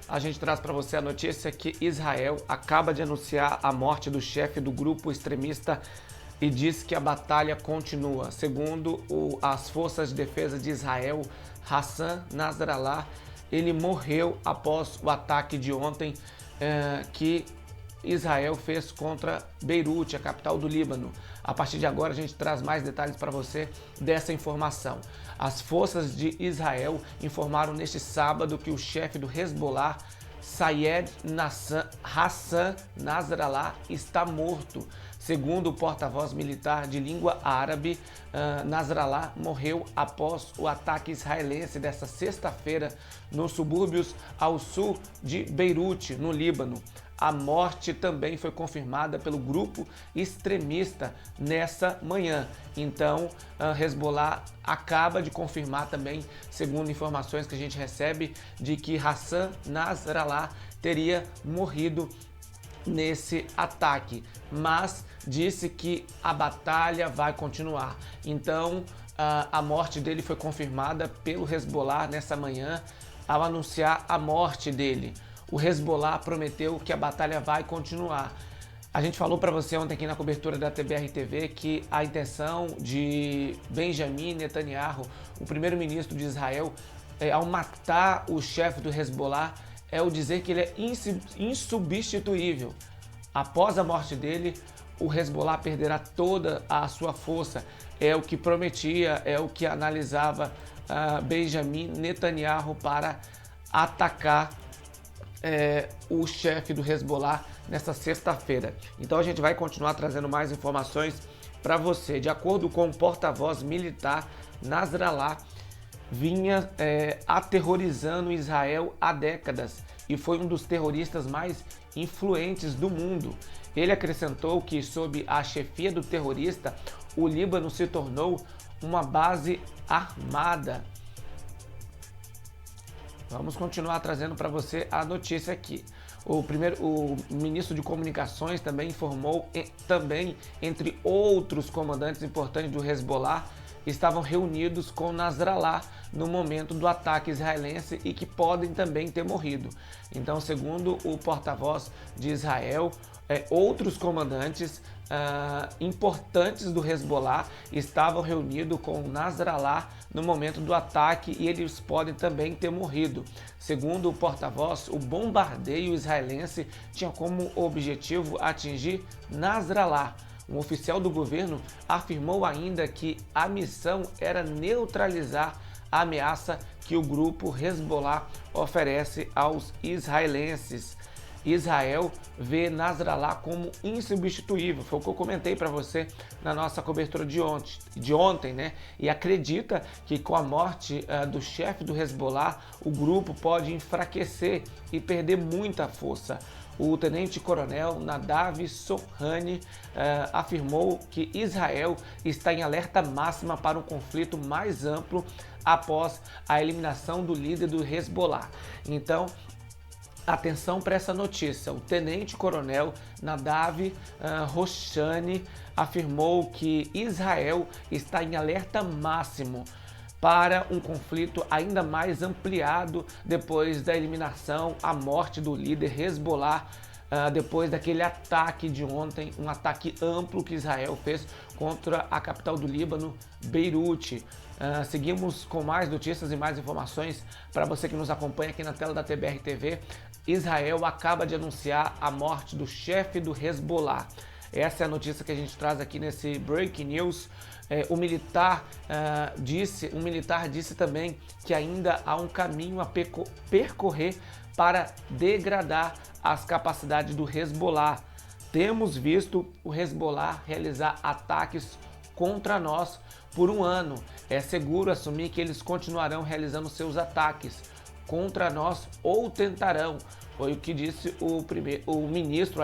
A gente traz para você a notícia que Israel acaba de anunciar a morte do chefe do grupo extremista e diz que a batalha continua. Segundo as forças de defesa de Israel, Hassan Nasrallah, ele morreu após o ataque de ontem que Israel fez contra Beirute, a capital do Líbano. A partir de agora a gente traz mais detalhes para você dessa informação. As forças de Israel informaram neste sábado que o chefe do Hezbollah, Sayed Hassan Nasrallah, está morto. Segundo o porta-voz militar de língua árabe, Nasrallah morreu após o ataque israelense desta sexta-feira nos subúrbios ao sul de Beirute, no Líbano. A morte também foi confirmada pelo grupo extremista nessa manhã. Então, Hezbollah acaba de confirmar também, segundo informações que a gente recebe, de que Hassan Nasrallah teria morrido nesse ataque, mas disse que a batalha vai continuar. Então, a morte dele foi confirmada pelo Hezbollah nessa manhã ao anunciar a morte dele. O Hezbollah prometeu que a batalha vai continuar. A gente falou para você ontem aqui na cobertura da TBR-TV que a intenção de Benjamin Netanyahu, o primeiro-ministro de Israel, ao matar o chefe do Hezbollah, é o dizer que ele é insubstituível. Após a morte dele, o Hezbollah perderá toda a sua força. É o que prometia, é o que analisava Benjamin Netanyahu para atacar o chefe do Hezbollah nesta sexta-feira. Então a gente vai continuar trazendo mais informações para você. De acordo com o porta-voz militar, Nasrallah vinha aterrorizando Israel há décadas e foi um dos terroristas mais influentes do mundo. Ele acrescentou que, sob a chefia do terrorista, o Líbano se tornou uma base armada. Vamos continuar trazendo para você a notícia aqui. O ministro de Comunicações também informou, entre outros comandantes importantes do Hezbollah, estavam reunidos com Nasrallah no momento do ataque israelense e que podem também ter morrido. Então, segundo o porta-voz de Israel, outros comandantes importantes do Hezbollah estavam reunidos com Nasrallah no momento do ataque e eles podem também ter morrido. Segundo o porta-voz, o bombardeio israelense tinha como objetivo atingir Nasrallah. Um oficial do governo afirmou ainda que a missão era neutralizar a ameaça que o grupo Hezbollah oferece aos israelenses. Israel vê Nasrallah como insubstituível, foi o que eu comentei para você na nossa cobertura de ontem, né? E acredita que com a morte do chefe do Hezbollah, o grupo pode enfraquecer e perder muita força. O tenente-coronel Nadav Sohani afirmou que Israel está em alerta máxima para um conflito mais amplo após a eliminação do líder do Hezbollah. Então, atenção para essa notícia. O tenente-coronel Nadav Roshani afirmou que Israel está em alerta máximo para um conflito ainda mais ampliado depois da eliminação, a morte do líder Hezbollah, depois daquele ataque de ontem, um ataque amplo que Israel fez contra a capital do Líbano, Beirute. Seguimos com mais notícias e mais informações para você que nos acompanha aqui na tela da TBR-TV. Israel acaba de anunciar a morte do chefe do Hezbollah. Essa é a notícia que a gente traz aqui nesse Breaking News. Um militar disse também que ainda há um caminho a percorrer para degradar as capacidades do Hezbollah. Temos visto o Hezbollah realizar ataques contra nós por um ano. É seguro assumir que eles continuarão realizando seus ataques contra nós ou tentarão. Foi o que disse o ministro,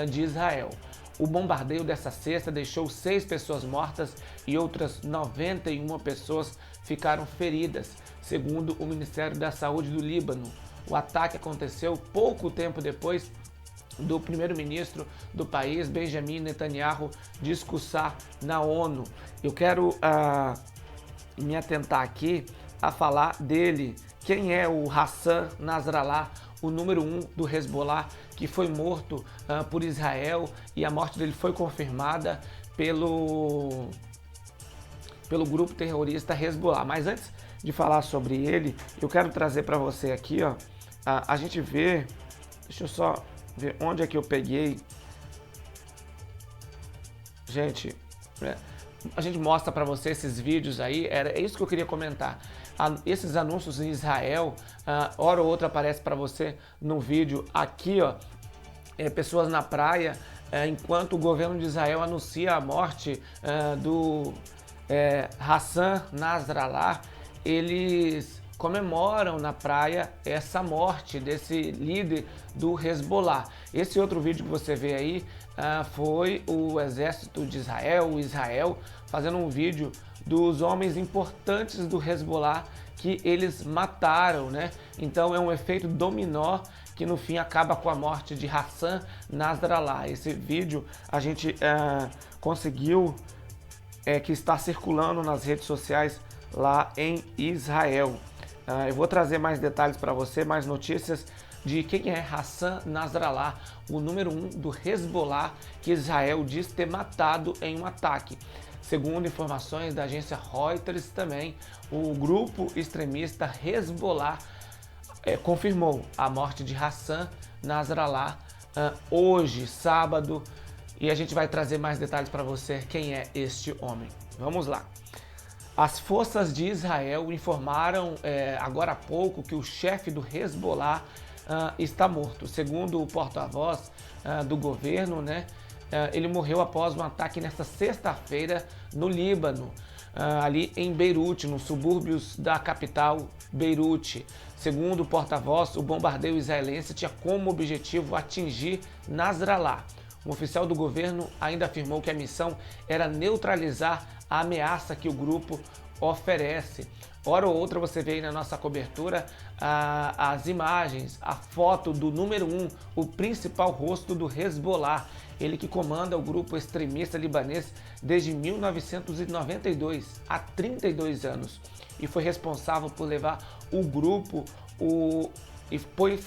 de Israel. O bombardeio dessa sexta deixou 6 pessoas mortas e outras 91 pessoas ficaram feridas, segundo o Ministério da Saúde do Líbano. O ataque aconteceu pouco tempo depois do primeiro-ministro do país, Benjamin Netanyahu, discursar na ONU. Eu quero me atentar aqui a falar dele, quem é o Hassan Nasrallah, o número 1 do Hezbollah, que foi morto por Israel, e a morte dele foi confirmada pelo grupo terrorista Hezbollah. Mas antes de falar sobre ele, eu quero trazer para você aqui, ó, a gente vê, deixa eu só ver onde é que eu peguei. Gente, a gente mostra para você esses vídeos aí, é isso que eu queria comentar. Esses anúncios em Israel, hora ou outra aparece para você no vídeo aqui, ó, pessoas na praia, enquanto o governo de Israel anuncia a morte do Hassan Nasrallah, eles comemoram na praia essa morte desse líder do Hezbollah. Esse outro vídeo que você vê aí foi o exército de Israel, o Israel, fazendo um vídeo dos homens importantes do Hezbollah que eles mataram, né? Então é um efeito dominó que no fim acaba com a morte de Hassan Nasrallah. Esse vídeo a gente conseguiu, que está circulando nas redes sociais lá em Israel. Eu vou trazer mais detalhes para você, mais notícias de quem é Hassan Nasrallah, o número 1 do Hezbollah, que Israel diz ter matado em um ataque. Segundo informações da agência Reuters também, o grupo extremista Hezbollah confirmou a morte de Hassan Nasrallah hoje, sábado, e a gente vai trazer mais detalhes para você quem é este homem. Vamos lá. As forças de Israel informaram agora há pouco que o chefe do Hezbollah está morto. Segundo o porta-voz do governo, né, ele morreu após um ataque nesta sexta-feira no Líbano, ali em Beirute, nos subúrbios da capital Beirute. Segundo o porta-voz, o bombardeio israelense tinha como objetivo atingir Nasrallah. Um oficial do governo ainda afirmou que a missão era neutralizar a ameaça que o grupo oferece. Hora ou outra você vê aí na nossa cobertura as imagens, a foto do número 1, o principal rosto do Hezbollah, ele que comanda o grupo extremista libanês desde 1992, há 32 anos, e foi responsável por levar o grupo, e foi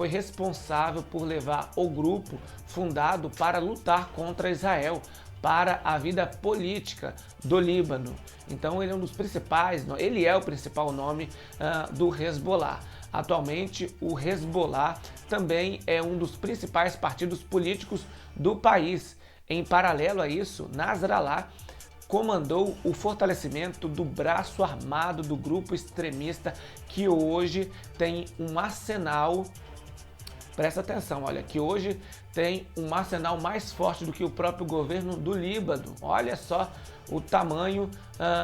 responsável por levar o grupo fundado para lutar contra Israel, para a vida política do Líbano. Então ele é um dos principais, ele é o principal nome do Hezbollah. Atualmente o Hezbollah também é um dos principais partidos políticos do país. Em paralelo a isso, Nasrallah comandou o fortalecimento do braço armado do grupo extremista que hoje tem um arsenal, presta atenção, olha, que hoje tem um arsenal mais forte do que o próprio governo do Líbano. Olha só o tamanho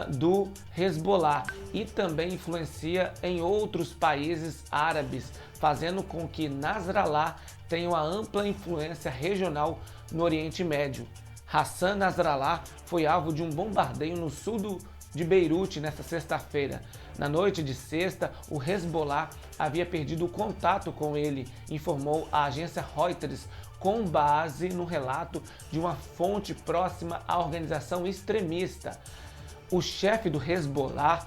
do Hezbollah, e também influencia em outros países árabes, fazendo com que Nasrallah tenha uma ampla influência regional no Oriente Médio. Hassan Nasrallah foi alvo de um bombardeio no sul de Beirute nesta sexta-feira. Na noite de sexta, o Hezbollah havia perdido o contato com ele, informou a agência Reuters, com base no relato de uma fonte próxima à organização extremista. O chefe do Hezbollah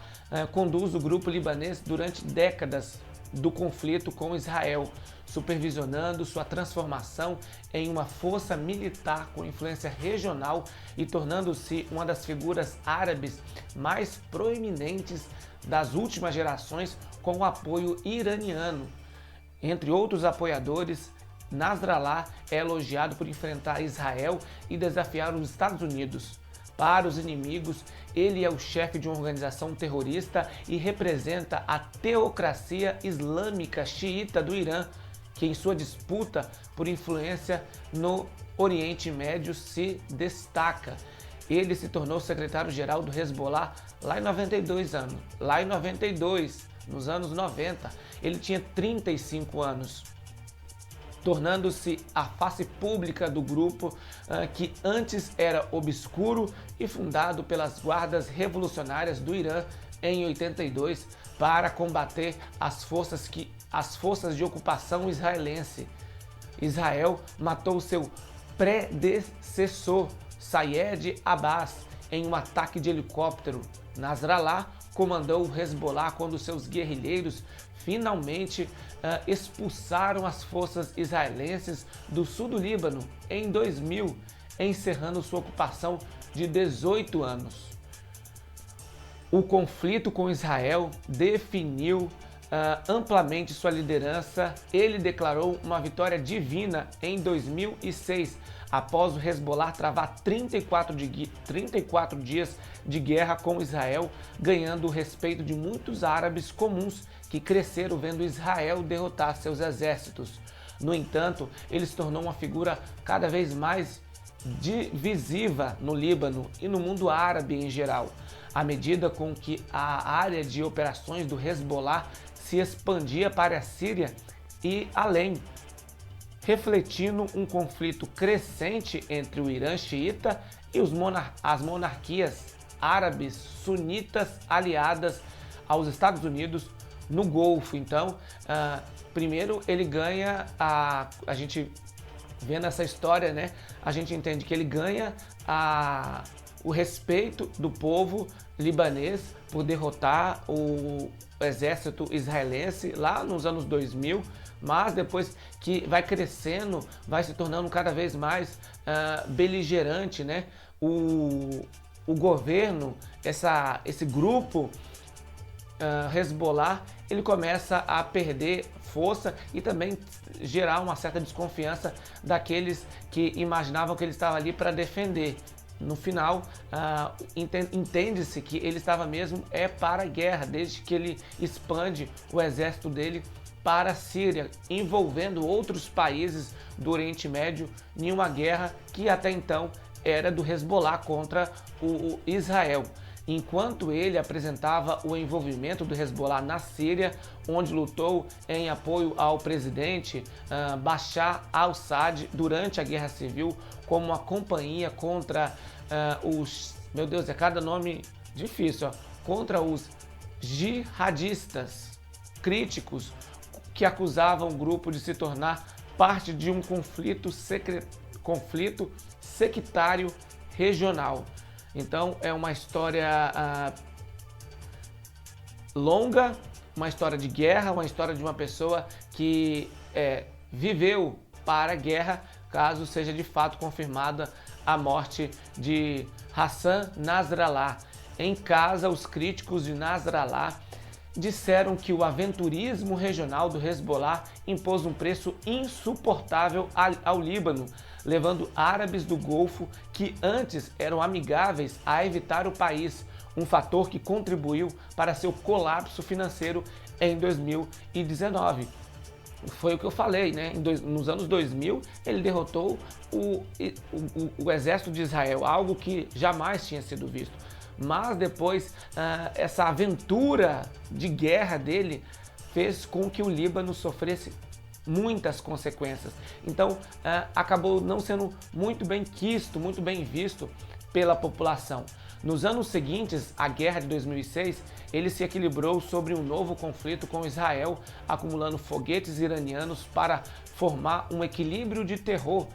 conduz o grupo libanês durante décadas do conflito com Israel, supervisionando sua transformação em uma força militar com influência regional e tornando-se uma das figuras árabes mais proeminentes das últimas gerações, com o apoio iraniano. Entre outros apoiadores, Nasrallah é elogiado por enfrentar Israel e desafiar os Estados Unidos. Para os inimigos, ele é o chefe de uma organização terrorista e representa a teocracia islâmica xiita do Irã, que em sua disputa por influência no Oriente Médio se destaca. Ele se tornou secretário-geral do Hezbollah lá em 92 anos. Nos anos 90, ele tinha 35 anos. Tornando-se a face pública do grupo que antes era obscuro e fundado pelas guardas revolucionárias do Irã em 82 para combater as forças de ocupação israelense. Israel matou seu predecessor, Sayed Abbas, em um ataque de helicóptero. Nasrallah comandou o Hezbollah quando seus guerrilheiros finalmente expulsaram as forças israelenses do sul do Líbano em 2000, encerrando sua ocupação de 18 anos. O conflito com Israel definiu amplamente sua liderança. Ele declarou uma vitória divina em 2006, após o Hezbollah travar 34 dias de guerra com Israel, ganhando o respeito de muitos árabes comuns que cresceram vendo Israel derrotar seus exércitos. No entanto, ele se tornou uma figura cada vez mais divisiva no Líbano e no mundo árabe em geral, à medida com que a área de operações do Hezbollah se expandia para a Síria e além, refletindo um conflito crescente entre o Irã xiita e as monarquias árabes sunitas aliadas aos Estados Unidos no Golfo. Então, primeiro ele ganha, a gente vendo essa história, né, a gente entende que ele ganha o respeito do povo libanês por derrotar o exército israelense lá nos anos 2000, mas depois que vai crescendo, vai se tornando cada vez mais beligerante, né? O governo, esse grupo Hezbollah, ele começa a perder força e também gerar uma certa desconfiança daqueles que imaginavam que ele estava ali para defender. No final, entende-se que ele estava mesmo para a guerra, desde que ele expande o exército dele para a Síria, envolvendo outros países do Oriente Médio em uma guerra que até então era do Hezbollah contra o Israel. Enquanto ele apresentava o envolvimento do Hezbollah na Síria, onde lutou em apoio ao presidente Bashar al-Assad durante a Guerra Civil, como uma companhia contra os... Meu Deus, é cada nome difícil, contra os jihadistas críticos que acusavam o grupo de se tornar parte de um conflito sectário regional. Então é uma história longa, uma história de guerra, uma história de uma pessoa que viveu para a guerra, caso seja de fato confirmada a morte de Hassan Nasrallah. Em casa, os críticos de Nasrallah disseram que o aventurismo regional do Hezbollah impôs um preço insuportável ao Líbano, levando árabes do Golfo que antes eram amigáveis a evitar o país, um fator que contribuiu para seu colapso financeiro em 2019. Foi o que eu falei, né? Nos anos 2000, ele derrotou o exército de Israel, algo que jamais tinha sido visto. Mas depois, essa aventura de guerra dele fez com que o Líbano sofresse muitas consequências. Então, acabou não sendo muito bem quisto, muito bem visto pela população. Nos anos seguintes, à guerra de 2006, ele se equilibrou sobre um novo conflito com Israel, acumulando foguetes iranianos para formar um equilíbrio de terror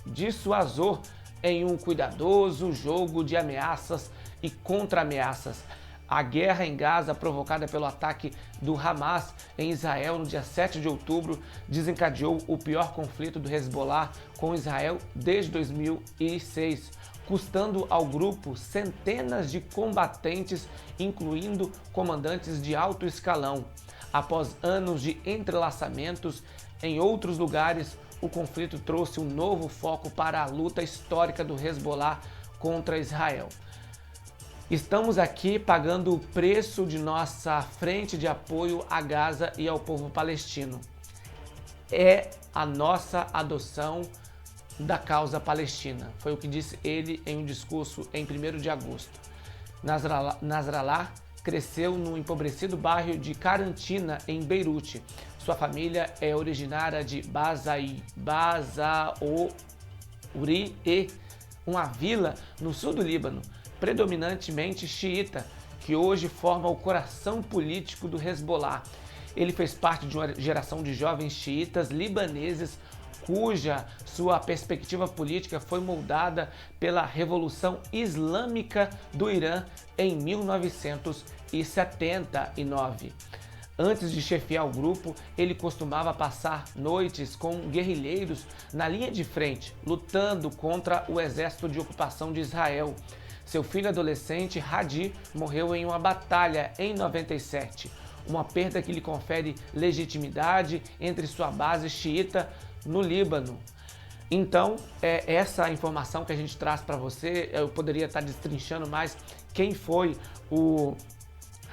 dissuasor em um cuidadoso jogo de ameaças e contra-ameaças. A guerra em Gaza, provocada pelo ataque do Hamas em Israel no dia 7 de outubro, desencadeou o pior conflito do Hezbollah com Israel desde 2006, custando ao grupo centenas de combatentes, incluindo comandantes de alto escalão. Após anos de entrelaçamentos em outros lugares, o conflito trouxe um novo foco para a luta histórica do Hezbollah contra Israel. Estamos aqui pagando o preço de nossa frente de apoio a Gaza e ao povo palestino. É a nossa adoção da causa palestina. Foi o que disse ele em um discurso em 1º de agosto. Nasrallah cresceu no empobrecido bairro de Carantina, em Beirute. Sua família é originária de Bazaouri, uma vila no sul do Líbano, predominantemente xiita, que hoje forma o coração político do Hezbollah. Ele fez parte de uma geração de jovens xiitas libaneses cuja sua perspectiva política foi moldada pela Revolução Islâmica do Irã em 1979. Antes de chefiar o grupo, ele costumava passar noites com guerrilheiros na linha de frente, lutando contra o exército de ocupação de Israel. Seu filho adolescente, Hadi, morreu em uma batalha em 97, uma perda que lhe confere legitimidade entre sua base xiita no Líbano. Então, essa informação que a gente traz para você, eu poderia estar destrinchando mais quem foi o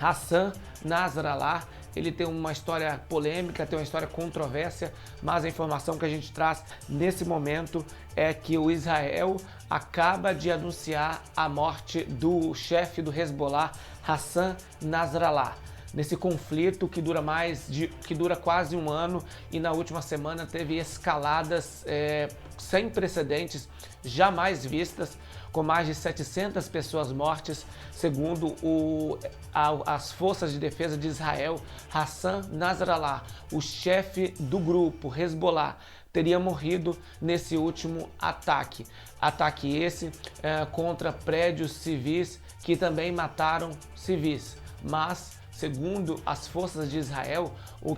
Hassan Nasrallah. Ele tem uma história polêmica, tem uma história controversa, mas a informação que a gente traz nesse momento é que o Israel acaba de anunciar a morte do chefe do Hezbollah, Hassan Nasrallah. Nesse conflito que dura quase um ano, e na última semana teve escaladas sem precedentes, jamais vistas, com mais de 700 pessoas mortas, segundo as forças de defesa de Israel. Hassan Nasrallah, o chefe do grupo Hezbollah, teria morrido nesse último ataque. Ataque esse contra prédios civis que também mataram civis. Mas, segundo as forças de Israel, o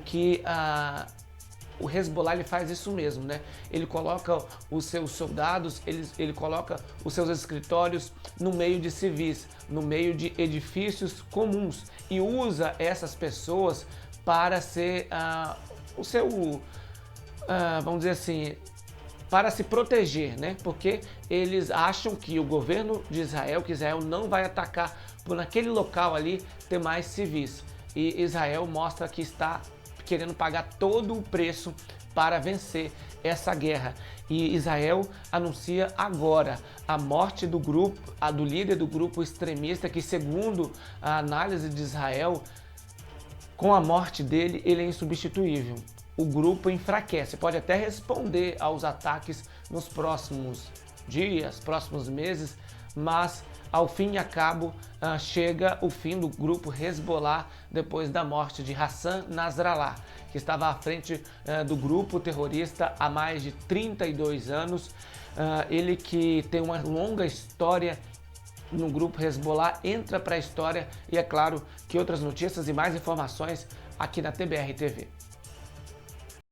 Hezbollah ele faz isso mesmo, né? Ele coloca os seus soldados, ele coloca os seus escritórios no meio de civis, no meio de edifícios comuns, e usa essas pessoas para ser vamos dizer assim, para se proteger, né? Porque eles acham que o governo de Israel, que Israel não vai atacar por naquele local ali ter mais civis. E Israel mostra que está querendo pagar todo o preço para vencer essa guerra. E Israel anuncia agora a morte do líder do grupo extremista, que, segundo a análise de Israel, com a morte dele, ele é insubstituível. O grupo enfraquece, pode até responder aos ataques nos próximos dias, próximos meses, mas ao fim e a cabo chega o fim do grupo Hezbollah depois da morte de Hassan Nasrallah, que estava à frente do grupo terrorista há mais de 32 anos. Ele que tem uma longa história no grupo Hezbollah, entra para a história, e é claro que outras notícias e mais informações aqui na TBR TV.